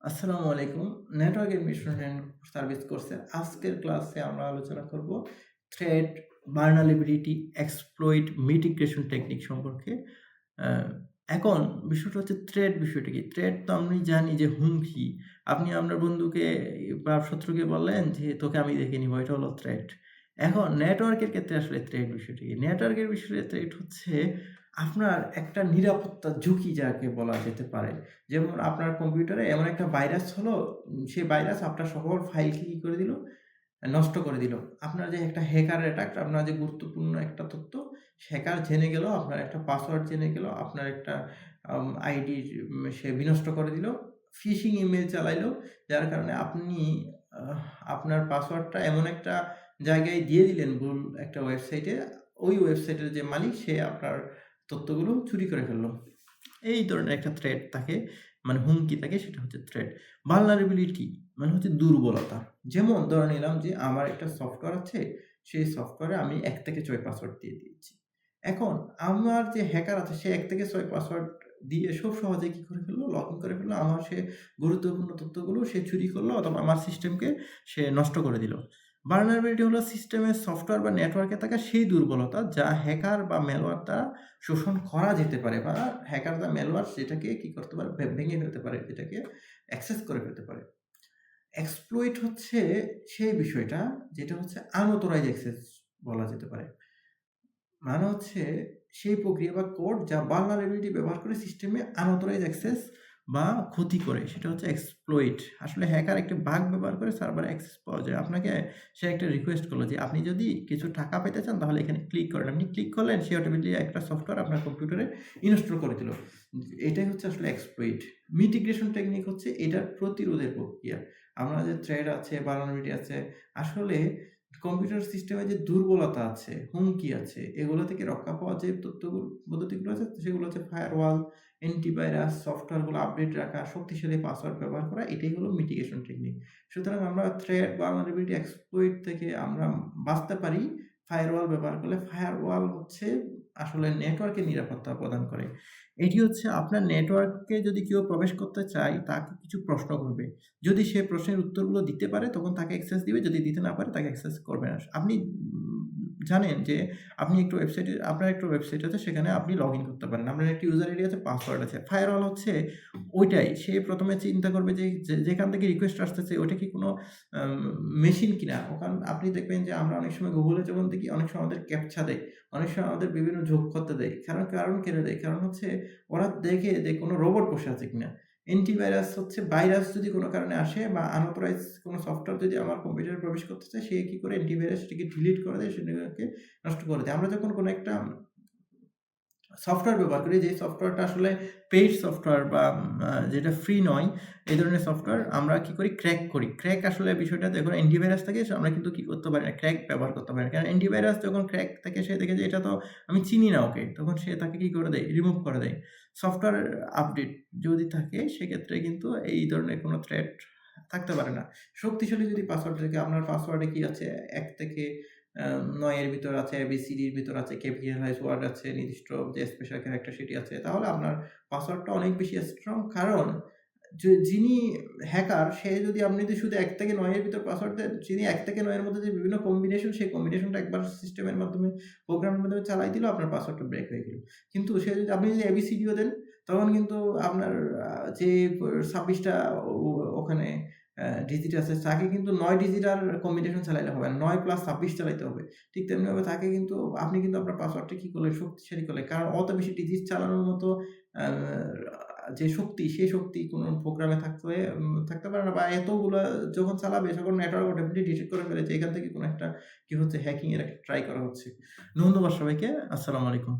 আসসালামু আলাইকুম। Network administration and service কোর্সের আজকের ক্লাসে আমরা আলোচনা করব thread, vulnerability, exploit, mitigation technique সম্পর্কে। আ এখন বিষয়টা হচ্ছে থ্রেড বিষয়টা কি? থ্রেড তো আমি জানি যে হুমকি। আপনি আপনার বন্ধুকে বা শত্রুকে বললেন যে, "তোকে আমি দেখে নিবো।" এটা হলো থ্রেড। এখন নেটওয়ার্কের ক্ষেত্রে আসলে থ্রেড বিষয়টা কি? নেটওয়ার্কের বিষয়ে থ্রেড হচ্ছে আপনার একটা নিরাপত্তা ঝুঁকি যাকে বলা যেতে পারে। যেমন আপনার কম্পিউটারে এমন একটা ভাইরাস হলো, সেই ভাইরাস আপনার সকল ফাইলকে কি করে দিল? নষ্ট করে দিল। আপনার যে একটা হ্যাকার অ্যাটাক, আপনার যে গুরুত্বপূর্ণ একটা তথ্য, হ্যাকার জেনে গেল, আপনার একটা পাসওয়ার্ড জেনে গেল, আপনার একটা আইডি সে বিনষ্ট করে দিল। ফিশিং ইমেইল চালাইলো, যার কারণে আপনি আপনার পাসওয়ার্ডটা এমন একটা জায়গায় দিয়ে দিলেন ভুল একটা ওয়েবসাইটে, ওই ওয়েবসাইটের যে মালিক সে আপনার তথ্যগুলো চুরি করে ফেলল। এই ধরনের একটা থ্রেট থাকে, মানে হুমকি থাকে, সেটা হচ্ছে থ্রেট। ভালনারেবিলিটি মানে হচ্ছে দুর্বলতা। যেমন ধরে নিলাম যে আমার একটা সফটওয়্যার আছে, সেই সফটওয়্যারে আমি ১ থেকে ৬ পাসওয়ার্ড দিয়ে দিয়েছি। এখন আমার যে হ্যাকার আছে সে ১ থেকে ৬ পাসওয়ার্ড দিয়ে খুব সহজেই কি করে ফেলল? লগইন করে ফেলল। আমার সে গুরুত্বপূর্ণ তথ্যগুলো সে চুরি করলো অথবা আমার সিস্টেমকে সে নষ্ট করে দিল। ভালনারেবিলিটি হলো সিস্টেমের সফটওয়্যার বা নেটওয়ার্কে থাকা সেই দুর্বলতা যা হ্যাকার বা ম্যালওয়্যার দ্বারা শোষণ করা যেতে পারে, বা হ্যাকার বা ম্যালওয়্যার সেটাকে কি করতে পারে? ভেঙে ফেলতে পারে, যেটাকে অ্যাক্সেস করে ফেলতে পারে। এক্সপ্লয়েট হচ্ছে সেই বিষয়টা যেটা হচ্ছে আনঅথরাইজড অ্যাক্সেস বলা যেতে পারে। মানে হচ্ছে সেই প্রক্রিয়া বা কোড যা vulnerability ব্যবহার করে সিস্টেমে unauthorized access বা ক্ষতি করে, সেটা হচ্ছে এক্সপ্লয়েট। আসলে হ্যাকার একটা বাগ ব্যবহার করে সার্ভারে অ্যাক্সেস পাওয়া যায়। আপনাকে সে একটা রিকোয়েস্ট করলো যে আপনি যদি কিছু টাকা পেতে চান তাহলে এখানে ক্লিক করেন। আপনি ক্লিক করলেন, সে অটোমেটিক্যালি একটা সফটওয়্যার আপনার কম্পিউটারে ইনস্টল করে দিল। এটাই হচ্ছে আসলে এক্সপ্লয়েট। মিটিগেশন টেকনিক হচ্ছে এটার প্রতিরোধের প্রক্রিয়া। আমরা যে থ্রেড আছে, vulnerability আছে, আসলে কম্পিউটার সিস্টেমে যে দুর্বলতা আছে, হুমকি আছে, এগুলো থেকে রক্ষা পাওয়ার যে পদ্ধতিগুলো আছে সেগুলো হচ্ছে ফায়ারওয়াল, অ্যান্টিভাইরাস, সফটওয়্যারগুলো আপডেট রাখা, শক্তিশালী পাসওয়ার্ড ব্যবহার করা, এটাই হলো মিটিগেশন টেকনিক। সুতরাং আমরা থ্রেট, ভালনারেবিলিটি, এক্সপ্লয়েট থেকে আমরা বাঁচতে পারি ফায়ারওয়াল ব্যবহার করলে। ফায়ারওয়াল হচ্ছে আসলে নেটওয়ার্কে নিরাপত্তা প্রদান করে। এটি হচ্ছে আপনার নেটওয়ার্কে যদি কেউ প্রবেশ করতে চায় তাকে কিছু প্রশ্ন করবে। যদি সে প্রশ্নের উত্তরগুলো দিতে পারে তখন তাকে অ্যাক্সেস দিবে, যদি দিতে না পারে তাকে অ্যাক্সেস করবে না। আপনি জানেন যে আপনি একটু ওয়েবসাইটে, আপনার একটা ওয়েবসাইট আছে, সেখানে আপনি লগইন করতে পারেন। আপনার একটা ইউজার আইডি আছে, পাসওয়ার্ড আছে। ফায়ারওয়াল হচ্ছে ওইটাই। সে ১ম এ চিন্তা করবে যে যেখান থেকে রিকোয়েস্ট আসতেছে ওইটা কি কোনো আম মেশিন কিনা। আপনি দেখবেন যে আমরা অনেক সময় Google এ যেমন দেখি, অনেক সময় আমাদের ক্যাপচা দেয়। অনেক সময় আমাদের বিভিন্ন যোগ করতে দেয়। কারণ কেন দেয়? কারণ হচ্ছে ওরা দেখে যে কোনো রোবট বসে আছে কিনা। অ্যান্টিভাইরাস হচ্ছে ভাইরাস যদি কোনো কারণে আসে বা আনঅথরাইজ কোনো সফটওয়্যার যদি আমার কম্পিউটারে প্রবেশ করতে চায়, সে কি করে অ্যান্টিভাইরাসটিকে ডিলিট করে দেয়, সেটাকে নষ্ট করে দেয়। আমরা যখন কোনো একটা সফটওয়্যার ব্যবহার করি, যে সফটওয়্যারটা আসলে পেইড সফটওয়্যার বা যেটা ফ্রি নয়, এই ধরনের সফটওয়্যার আমরা কি করি? ক্র্যাক করি। ক্র্যাক আসলে বিষয়টা যখন অ্যান্টিভাইরাস থাকে আমরা কিন্তু কি করতে পারি না? ক্র্যাক ব্যবহার করতে পারি না। কারণ অ্যান্টিভাইরাস যখন ক্র্যাক থাকে সে দেখে যে এটা তো আমি চিনি না ওকে, তখন সে তাকে কি করে দেয়? রিমুভ করে দেয়। সফটওয়্যার আপডেট যদি থাকে সেক্ষেত্রে কিন্তু এই ধরনের কোনো থ্রেট থাকতে পারে না। শক্তিশালী যদি পাসওয়ার্ড থাকে, আপনার পাসওয়ার্ডে কি আছে? ১ থেকে ৯ এর ভিতর আছে, ABCD এর ভিতর আছে, ক্যাপিটালাইজ ওয়ার্ড আছে, নির্দিষ্ট যে স্পেশাল ক্যারেক্টার সেটি আছে। তাহলে আপনার পাসওয়ার্ডটা অনেক বেশি স্ট্রং। কারণ যিনি হ্যাকার সে যদি, আপনি যদি শুধু ১ থেকে ৯ এর ভিতর পাসওয়ার্ড দেন, যিনি ১ থেকে ৯ এর মধ্যে যে বিভিন্ন কম্বিনেশন, সেই কম্বিনেশনটা একবার সিস্টেমের মাধ্যমে, প্রোগ্রামের মাধ্যমে চালাই দিল, আপনার পাসওয়ার্ডটা ব্রেক হয়ে গেল। কিন্তু সে যদি, আপনি যদি ABCD ও দেন, তখন কিন্তু আপনার যে ২৬ টা ওখানে ডিজিট আছে, তাকে কিন্তু ৯ ডিজিট আর কম্বিনেশন চালাইলে হবে না। ৯ প্লাস ২৬ চালাইতে হবে। ঠিক তেমনিভাবে তাকে কিন্তু, আপনি কিন্তু আপনার পাসওয়ার্ডটা কি করলেন? শক্তিশালী করলেন। কারণ অত বেশি ডিজিট চালানোর মতো আ যে শক্তি, সেই শক্তি কোন প্রোগ্রামে থাকতে পারে না, বা এতগুলা যখন চালাবে তখন নেটওয়ার্ক অটোমেটিক ডিটেক্ট করে ফেলে যে এখান থেকে কোন একটা কি হচ্ছে, হ্যাকিং এর একটা ট্রাই করা হচ্ছে। ধন্যবাদ সবাইকে। আসসালামু আলাইকুম।